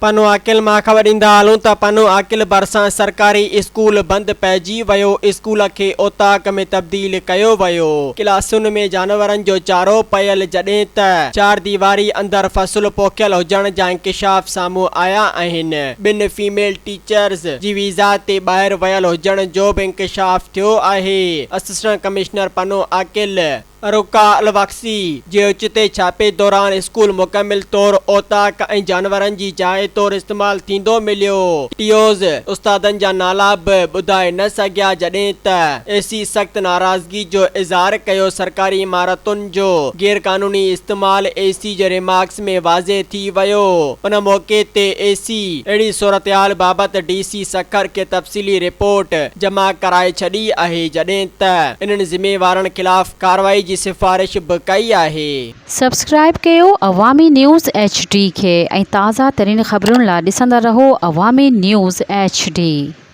पनो आकिल मां ख़बर ॾींदा हलूं त पनो आकिल भरिसां सरकारी स्कूल बंद पइजी वियो। स्कूल खे ओताक में तब्दील कयो वियो। क्लासुनि में जानवरनि जो चारो पयल जॾहिं त चार दीवारी अंदर फसल पोखियल हुजण जा इंकशाफ साम्हूं आया आहिनि। ॿिनि फीमेल टीचर्स जी वीज़ा ते ॿाहिरि वियल हुजण जो बि इंकशाफ थियो आहे। असिस्टेंट कमिश्नर पनो आकिल रुका अलबख्शी जे उचिते छापे दौरान स्कूल मुकमिल तौर ओताक ऐं जानवरनि जी जाइ तौर इस्तेमाल थींदो मिलियो। टीओज़ उस्तादनि जा नाला बि ॿुधाए न सघिया जॾहिं त एसी सख़्त नाराज़गी जो इज़हार कयो। सरकारी इमारतुनि जो गैर कानूनी इस्तेमाल एसी जे रिमार्क्स में वाज़े थी वियो। उन मौके ते एसी अहिड़ी सूरतहाल बाबति DC सखर खे तफ़सीली रिपोर्ट जमा कराए छॾी आहे जॾहिं त इन्हनि ज़िम्मेवारनि ख़िलाफ़ कार्रवाई जी सिफारिश बि कई आहे। सब्सक्राइब कयो अवामी न्यूज़ HD खे ऐं ताज़ा तरीन ख़बरुनि लाइ ॾिसंदा रहो अवामी न्यूज़ HD।